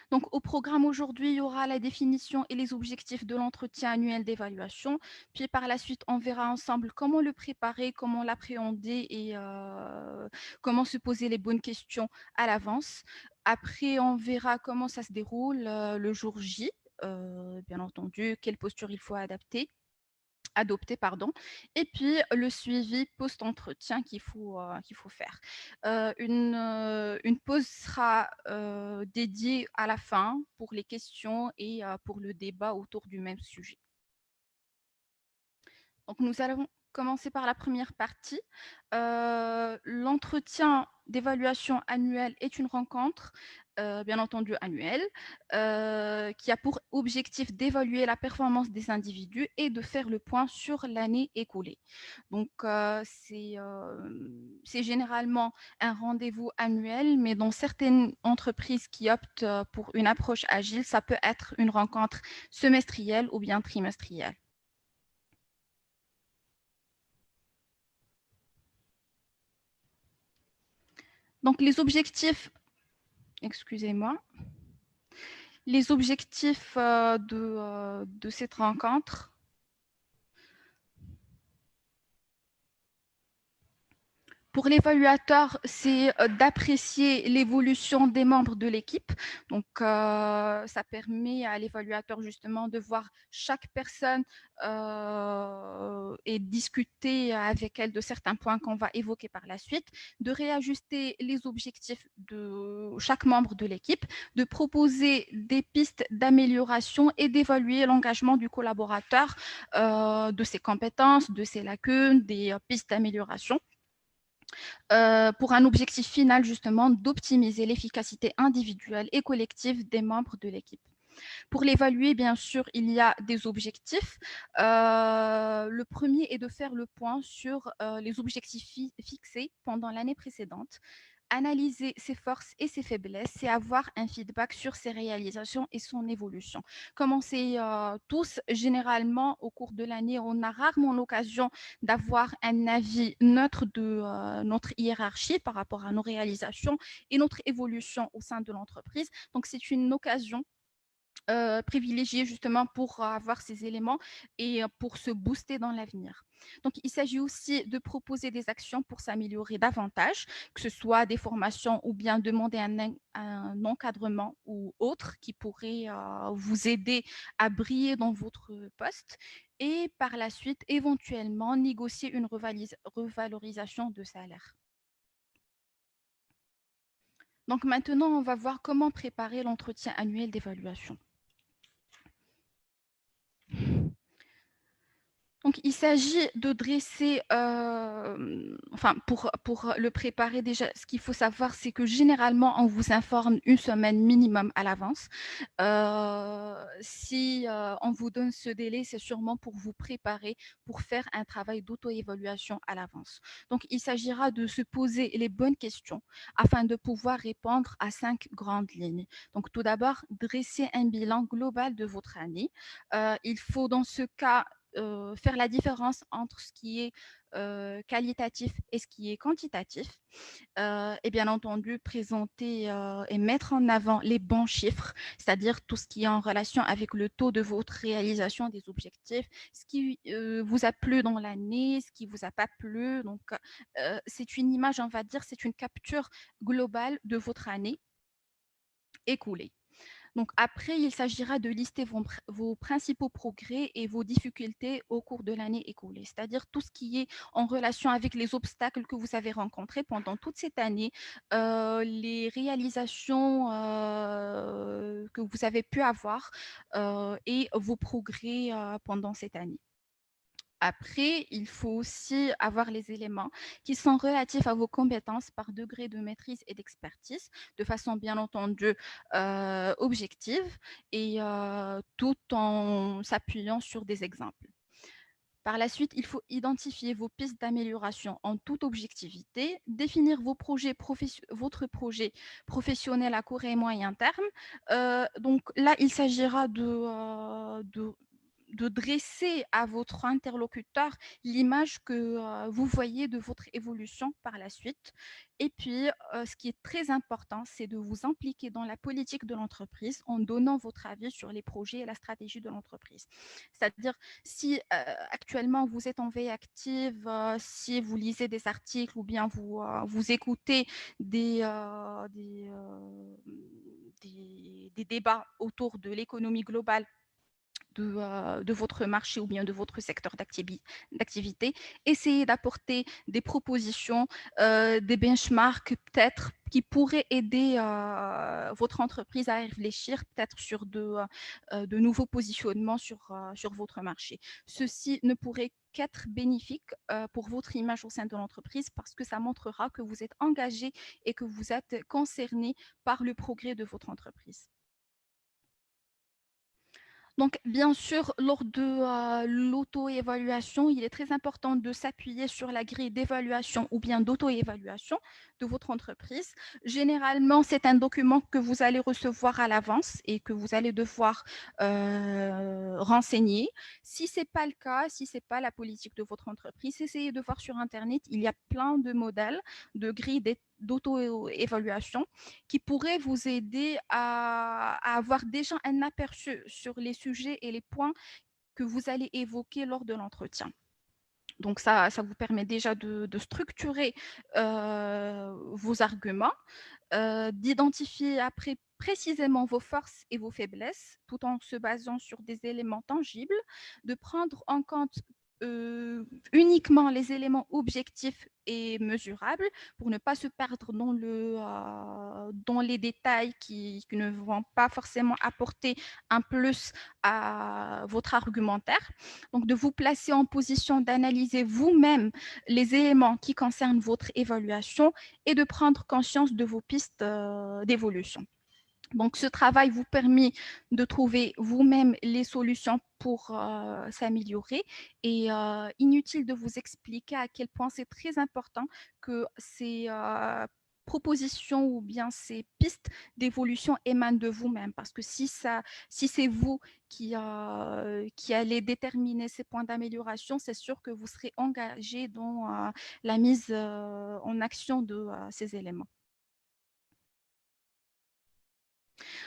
Donc, au programme aujourd'hui, il y aura la définition et les objectifs de l'entretien annuel d'évaluation. Puis par la suite, on verra ensemble comment le préparer, comment l'appréhender et comment se poser les bonnes questions à l'avance. Après, on verra comment ça se déroule le jour J, bien entendu, quelle posture il faut adopter, pardon, et puis le suivi post-entretien qu'il faut faire. Une pause sera dédiée à la fin pour les questions et pour le débat autour du même sujet. Donc, nous allons commencer par la première partie. L'entretien d'évaluation annuelle est une rencontre, bien entendu annuelle, qui a pour objectif d'évaluer la performance des individus et de faire le point sur l'année écoulée. Donc, c'est généralement un rendez-vous annuel, mais dans certaines entreprises qui optent pour une approche agile, ça peut être une rencontre semestrielle ou bien trimestrielle. Donc, excusez-moi, les objectifs de cette rencontre. Pour l'évaluateur, c'est d'apprécier l'évolution des membres de l'équipe. Donc, ça permet à l'évaluateur justement de voir chaque personne et discuter avec elle de certains points qu'on va évoquer par la suite, de réajuster les objectifs de chaque membre de l'équipe, de proposer des pistes d'amélioration et d'évaluer l'engagement du collaborateur, de ses compétences, de ses lacunes, des pistes d'amélioration. Pour un objectif final justement d'optimiser l'efficacité individuelle et collective des membres de l'équipe. Pour l'évaluer, bien sûr, il y a des objectifs. Le premier est de faire le point sur les objectifs fixés pendant l'année précédente, analyser ses forces et ses faiblesses et avoir un feedback sur ses réalisations et son évolution. Comme on sait tous, généralement, au cours de l'année, on a rarement l'occasion d'avoir un avis neutre de notre hiérarchie par rapport à nos réalisations et notre évolution au sein de l'entreprise. Donc, c'est une occasion privilégié justement pour avoir ces éléments et pour se booster dans l'avenir. Donc, il s'agit aussi de proposer des actions pour s'améliorer davantage, que ce soit des formations ou bien demander un encadrement ou autre qui pourrait vous aider à briller dans votre poste et par la suite, éventuellement, négocier une revalorisation de salaire. Donc maintenant, on va voir comment préparer l'entretien annuel d'évaluation. Donc, il s'agit de dresser, enfin, pour le préparer déjà, ce qu'il faut savoir, c'est que généralement, on vous informe une semaine minimum à l'avance. Si on vous donne ce délai, c'est sûrement pour vous préparer, pour faire un travail d'auto-évaluation à l'avance. Donc, il s'agira de se poser les bonnes questions afin de pouvoir répondre à 5 grandes lignes. Donc, tout d'abord, dresser un bilan global de votre année. Il faut dans ce cas faire la différence entre ce qui est qualitatif et ce qui est quantitatif. Et bien entendu, présenter et mettre en avant les bons chiffres, c'est-à-dire tout ce qui est en relation avec le taux de votre réalisation des objectifs, ce qui vous a plu dans l'année, ce qui vous a pas plu. Donc, c'est une image, on va dire, c'est une capture globale de votre année écoulée. Donc après, il s'agira de lister vos principaux progrès et vos difficultés au cours de l'année écoulée, c'est-à-dire tout ce qui est en relation avec les obstacles que vous avez rencontrés pendant toute cette année, les réalisations que vous avez pu avoir et vos progrès pendant cette année. Après, il faut aussi avoir les éléments qui sont relatifs à vos compétences par degré de maîtrise et d'expertise, de façon bien entendu objective et tout en s'appuyant sur des exemples. Par la suite, il faut identifier vos pistes d'amélioration en toute objectivité, définir votre projet professionnel à court et moyen terme. Donc là, il s'agira de de dresser à votre interlocuteur l'image que vous voyez de votre évolution par la suite. Et puis, ce qui est très important, c'est de vous impliquer dans la politique de l'entreprise en donnant votre avis sur les projets et la stratégie de l'entreprise. C'est-à-dire, si actuellement vous êtes en veille active, si vous lisez des articles ou bien vous écoutez des, euh, des, euh, des débats autour de l'économie globale de votre marché ou bien de votre secteur d'activité, essayez d'apporter des propositions, des benchmarks peut-être qui pourraient aider votre entreprise à réfléchir peut-être sur de nouveaux positionnements sur votre marché. Ceci ne pourrait qu'être bénéfique pour votre image au sein de l'entreprise parce que ça montrera que vous êtes engagé et que vous êtes concerné par le progrès de votre entreprise. Donc, bien sûr, lors de l'auto-évaluation, il est très important de s'appuyer sur la grille d'évaluation ou bien d'auto-évaluation de votre entreprise. Généralement, c'est un document que vous allez recevoir à l'avance et que vous allez devoir renseigner. Si ce n'est pas le cas, si ce n'est pas la politique de votre entreprise, essayez de voir sur Internet. Il y a plein de modèles de grilles d'auto-évaluation qui pourrait vous aider à avoir déjà un aperçu sur les sujets et les points que vous allez évoquer lors de l'entretien. Donc ça vous permet déjà de structurer vos arguments, d'identifier après précisément vos forces et vos faiblesses, tout en se basant sur des éléments tangibles, de prendre en compte euh, uniquement les éléments objectifs et mesurables pour ne pas se perdre dans les détails qui ne vont pas forcément apporter un plus à votre argumentaire. Donc, de vous placer en position d'analyser vous-même les éléments qui concernent votre évaluation et de prendre conscience de vos pistes d'évolution. Donc, ce travail vous permet de trouver vous-même les solutions pour s'améliorer et inutile de vous expliquer à quel point c'est très important que ces propositions ou bien ces pistes d'évolution émanent de vous-même parce que si c'est vous qui allez déterminer ces points d'amélioration, c'est sûr que vous serez engagé dans la mise en action de ces éléments.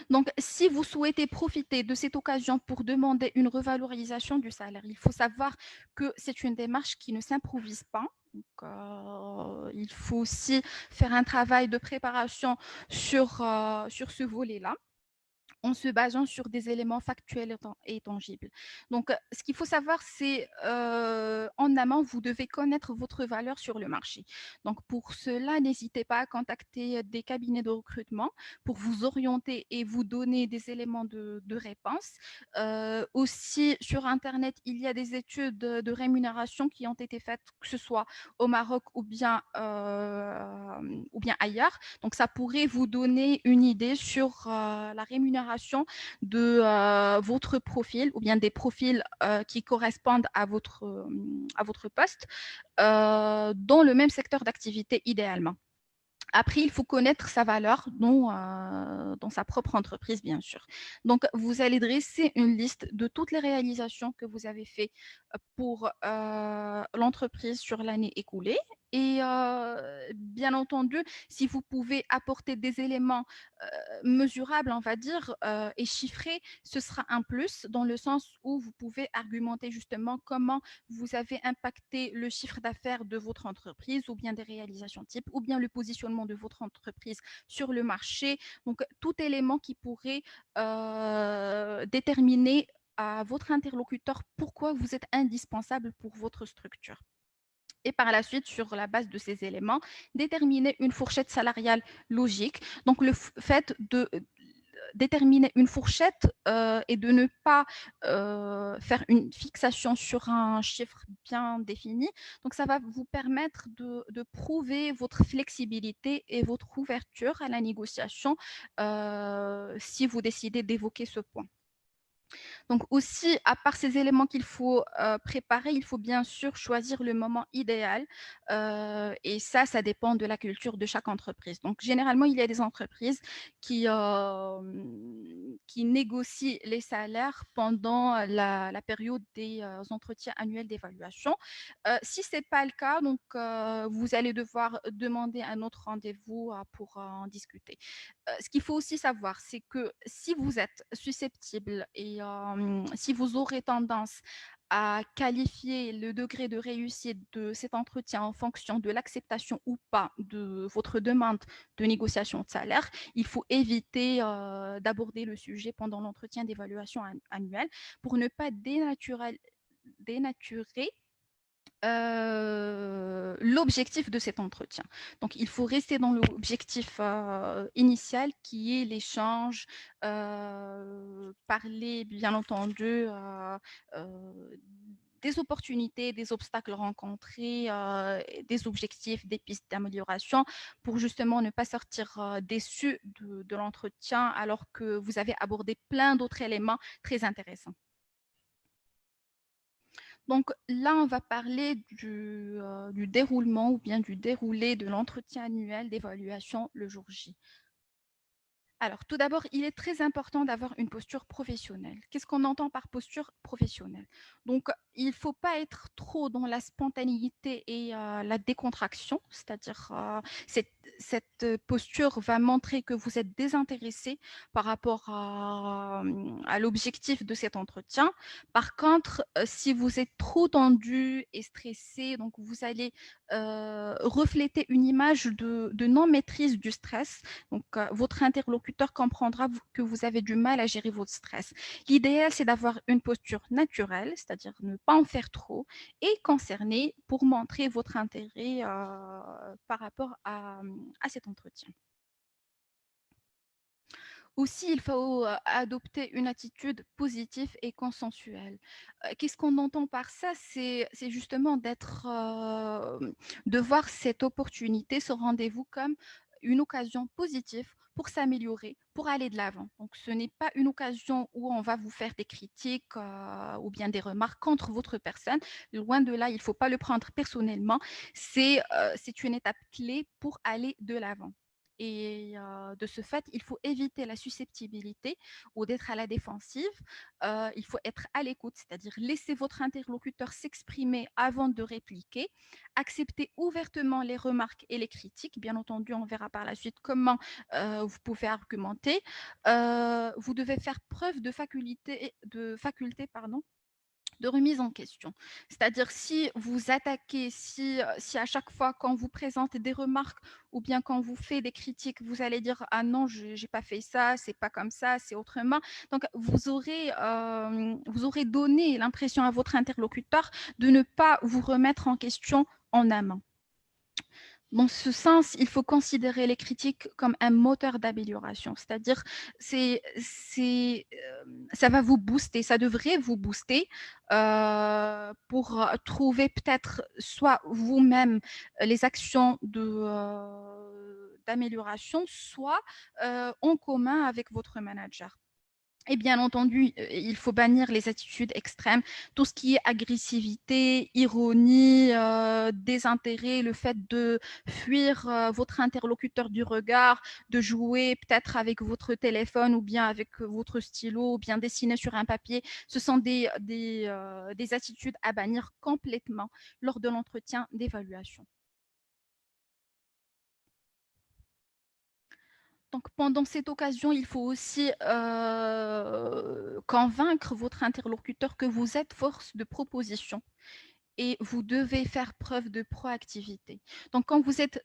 Donc, si vous souhaitez profiter de cette occasion pour demander une revalorisation du salaire, il faut savoir que c'est une démarche qui ne s'improvise pas. Donc, il faut aussi faire un travail de préparation sur ce volet-là en se basant sur des éléments factuels et tangibles. Donc, ce qu'il faut savoir, c'est en amont, vous devez connaître votre valeur sur le marché. Donc, pour cela, n'hésitez pas à contacter des cabinets de recrutement pour vous orienter et vous donner des éléments de réponse. Aussi, sur Internet, il y a des études rémunération qui ont été faites, que ce soit au Maroc ou bien ailleurs. Donc, ça pourrait vous donner une idée sur la rémunération de votre profil ou bien des profils qui correspondent à votre poste dans le même secteur d'activité idéalement. Après, il faut connaître sa valeur dans sa propre entreprise, bien sûr. Donc, vous allez dresser une liste de toutes les réalisations que vous avez faites pour l'entreprise sur l'année écoulée. Et bien entendu, si vous pouvez apporter des éléments mesurables, on va dire, et chiffrés, ce sera un plus dans le sens où vous pouvez argumenter justement comment vous avez impacté le chiffre d'affaires de votre entreprise ou bien des réalisations types ou bien le positionnement de votre entreprise sur le marché. Donc, tout élément qui pourrait déterminer à votre interlocuteur pourquoi vous êtes indispensable pour votre structure. Et par la suite, sur la base de ces éléments, déterminer une fourchette salariale logique. Donc, le fait de déterminer une fourchette et de ne pas faire une fixation sur un chiffre bien défini. Donc, ça va vous permettre de prouver votre flexibilité et votre ouverture à la négociation si vous décidez d'évoquer ce point. Donc aussi, à part ces éléments qu'il faut préparer, il faut bien sûr choisir le moment idéal. Et ça dépend de la culture de chaque entreprise. Donc généralement, il y a des entreprises qui, qui négocie les salaires pendant la période des entretiens annuels d'évaluation. Si ce n'est pas le cas, donc vous allez devoir demander un autre rendez-vous pour en discuter. Ce qu'il faut aussi savoir, c'est que si vous êtes susceptible et si vous aurez tendance à qualifier le degré de réussite de cet entretien en fonction de l'acceptation ou pas de votre demande de négociation de salaire, il faut éviter d'aborder le sujet pendant l'entretien d'évaluation annuelle pour ne pas dénaturer l'objectif de cet entretien. Donc, il faut rester dans l'objectif initial qui est l'échange, parler, bien entendu, des opportunités, des obstacles rencontrés, des objectifs, des pistes d'amélioration pour justement ne pas sortir déçu de l'entretien alors que vous avez abordé plein d'autres éléments très intéressants. Donc là, on va parler du déroulement ou bien du déroulé de l'entretien annuel d'évaluation le jour J. Alors, tout d'abord, il est très important d'avoir une posture professionnelle. Qu'est-ce qu'on entend par posture professionnelle? Donc, il ne faut pas être trop dans la spontanéité et la décontraction, c'est-à-dire cette posture va montrer que vous êtes désintéressé par rapport à l'objectif de cet entretien. Par contre, si vous êtes trop tendu et stressé, donc vous allez refléter une image de non-maîtrise du stress, donc, votre interlocuteur comprendra que vous avez du mal à gérer votre stress. L'idéal, c'est d'avoir une posture naturelle, c'est-à-dire ne pas en faire trop, et concerné pour montrer votre intérêt par rapport à cet entretien. Aussi, il faut adopter une attitude positive et consensuelle. Qu'est-ce qu'on entend par ça? C'est justement de voir cette opportunité, ce rendez-vous comme une occasion positive pour s'améliorer, pour aller de l'avant. Donc, ce n'est pas une occasion où on va vous faire des critiques ou bien des remarques contre votre personne. Loin de là, il ne faut pas le prendre personnellement. C'est une étape clé pour aller de l'avant. Et de ce fait, il faut éviter la susceptibilité ou d'être à la défensive. Il faut être à l'écoute, c'est-à-dire laisser votre interlocuteur s'exprimer avant de répliquer, accepter ouvertement les remarques et les critiques. Bien entendu, on verra par la suite comment vous pouvez argumenter. Vous devez faire preuve de faculté, pardon, de remise en question. C'est-à-dire si vous attaquez, si à chaque fois quand vous présentez des remarques ou bien quand vous faites des critiques, vous allez dire ah non, j'ai pas fait ça, c'est pas comme ça, c'est autrement. Donc vous aurez donné l'impression à votre interlocuteur de ne pas vous remettre en question en amont. Dans ce sens, il faut considérer les critiques comme un moteur d'amélioration, c'est-à-dire ça va vous booster, ça devrait vous booster pour trouver peut-être soit vous-même les actions d'amélioration, soit en commun avec votre manager. Et bien entendu, il faut bannir les attitudes extrêmes, tout ce qui est agressivité, ironie, désintérêt, le fait de fuir votre interlocuteur du regard, de jouer peut-être avec votre téléphone ou bien avec votre stylo ou bien dessiner sur un papier. Ce sont des attitudes à bannir complètement lors de l'entretien d'évaluation. Donc, pendant cette occasion, il faut aussi convaincre votre interlocuteur que vous êtes force de proposition et vous devez faire preuve de proactivité. Donc, quand vous êtes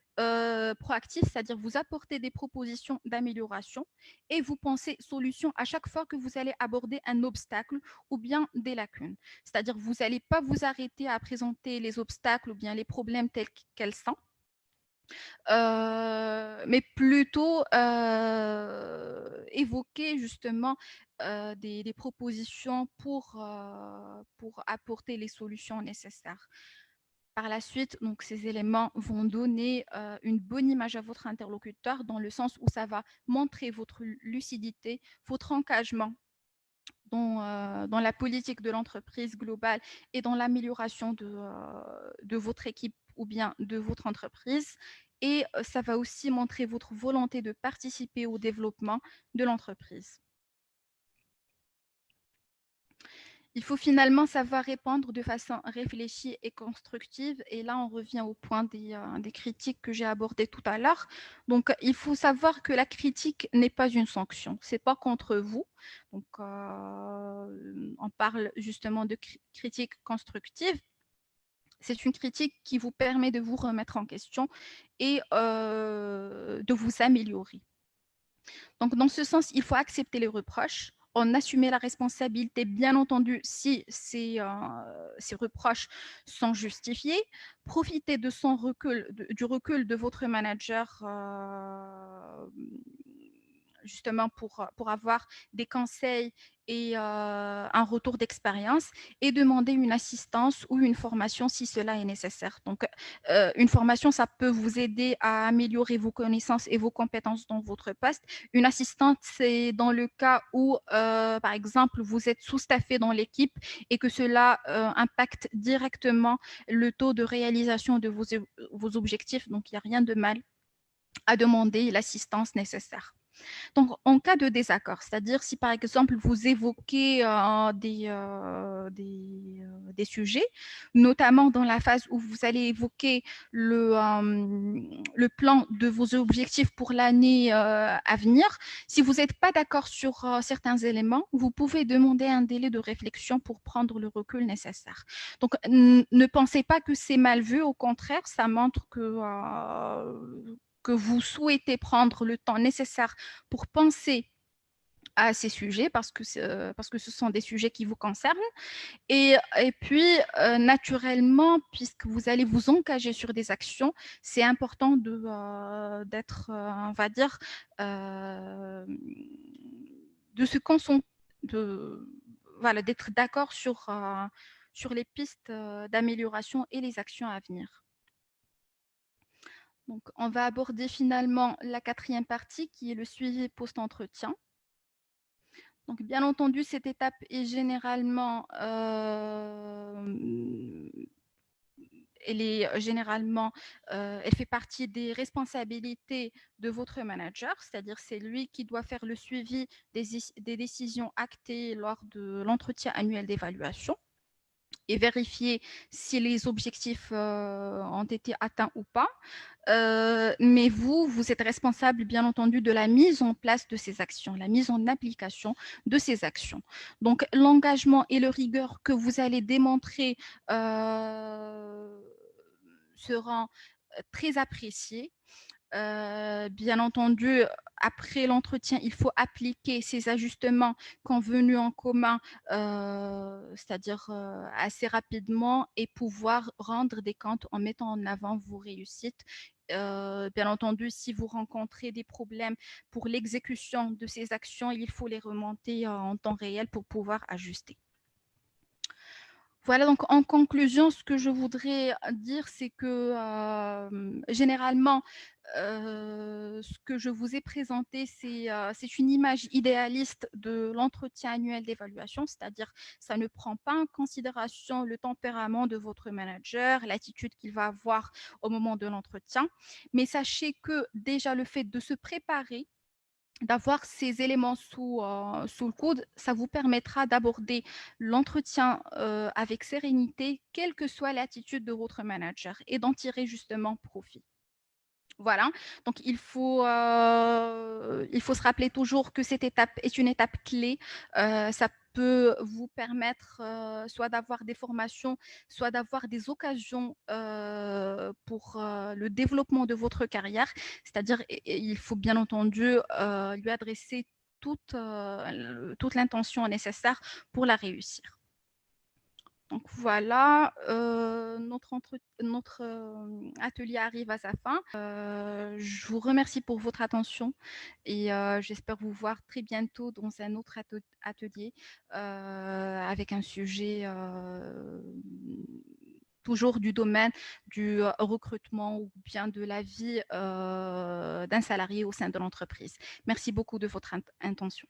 proactif, c'est-à-dire vous apportez des propositions d'amélioration et vous pensez solution à chaque fois que vous allez aborder un obstacle ou bien des lacunes. C'est-à-dire vous n'allez pas vous arrêter à présenter les obstacles ou bien les problèmes tels qu'elles sont, mais plutôt évoquer justement des propositions pour apporter les solutions nécessaires. Par la suite, donc, ces éléments vont donner une bonne image à votre interlocuteur dans le sens où ça va montrer votre lucidité, votre engagement dans la politique de l'entreprise globale et dans l'amélioration de votre équipe ou bien de votre entreprise. Et ça va aussi montrer votre volonté de participer au développement de l'entreprise. Il faut finalement savoir répondre de façon réfléchie et constructive. Et là, on revient au point des critiques que j'ai abordées tout à l'heure. Donc, il faut savoir que la critique n'est pas une sanction. C'est pas contre vous. Donc, on parle justement de critique constructive. C'est une critique qui vous permet de vous remettre en question et de vous améliorer. Donc, dans ce sens, il faut accepter les reproches, en assumer la responsabilité, bien entendu, si ces reproches sont justifiés. Profitez de son recul, du recul de votre manager, justement pour avoir des conseils et un retour d'expérience, et demander une assistance ou une formation si cela est nécessaire. Donc, une formation, ça peut vous aider à améliorer vos connaissances et vos compétences dans votre poste. Une assistante, c'est dans le cas où, par exemple, vous êtes sous-staffé dans l'équipe et que cela impacte directement le taux de réalisation de vos objectifs. Donc, il n'y a rien de mal à demander l'assistance nécessaire. Donc, en cas de désaccord, c'est-à-dire si par exemple vous évoquez des sujets, notamment dans la phase où vous allez évoquer le plan de vos objectifs pour l'année à venir, si vous n'êtes pas d'accord sur certains éléments, vous pouvez demander un délai de réflexion pour prendre le recul nécessaire. Donc, ne pensez pas que c'est mal vu, au contraire, ça montre que vous souhaitez prendre le temps nécessaire pour penser à ces sujets parce que ce sont des sujets qui vous concernent. Et puis, naturellement, puisque vous allez vous engager sur des actions, c'est important d'être, on va dire, de se concentrer, voilà, d'être d'accord sur les pistes d'amélioration et les actions à venir. Donc, on va aborder finalement la quatrième partie qui est le suivi post-entretien. Donc, bien entendu, cette étape est généralement, elle fait partie des responsabilités de votre manager, c'est-à-dire c'est lui qui doit faire le suivi des décisions actées lors de l'entretien annuel d'évaluation et vérifier si les objectifs ont été atteints ou pas. Mais vous êtes responsable, bien entendu, de la mise en place de ces actions, la mise en application de ces actions. Donc, l'engagement et le rigueur que vous allez démontrer seront très appréciés. Bien entendu, après l'entretien, il faut appliquer ces ajustements convenus en commun, c'est-à-dire assez rapidement, et pouvoir rendre des comptes en mettant en avant vos réussites. Bien entendu, si vous rencontrez des problèmes pour l'exécution de ces actions, il faut les remonter en temps réel pour pouvoir ajuster. Voilà, donc en conclusion, ce que je voudrais dire, c'est que généralement, ce que je vous ai présenté, c'est une image idéaliste de l'entretien annuel d'évaluation, c'est-à-dire ça ne prend pas en considération le tempérament de votre manager, l'attitude qu'il va avoir au moment de l'entretien. Mais sachez que déjà le fait de se préparer, d'avoir ces éléments sous le coude, ça vous permettra d'aborder l'entretien avec sérénité, quelle que soit l'attitude de votre manager, et d'en tirer justement profit. Voilà, donc il faut se rappeler toujours que cette étape est une étape clé. Ça peut vous permettre soit d'avoir des formations, soit d'avoir des occasions pour le développement de votre carrière. C'est-à-dire, il faut bien entendu lui adresser toute l'intention nécessaire pour la réussir. Donc voilà, notre atelier arrive à sa fin. Je vous remercie pour votre attention et j'espère vous voir très bientôt dans un autre atelier avec un sujet toujours du domaine du recrutement ou bien de la vie d'un salarié au sein de l'entreprise. Merci beaucoup de votre intention.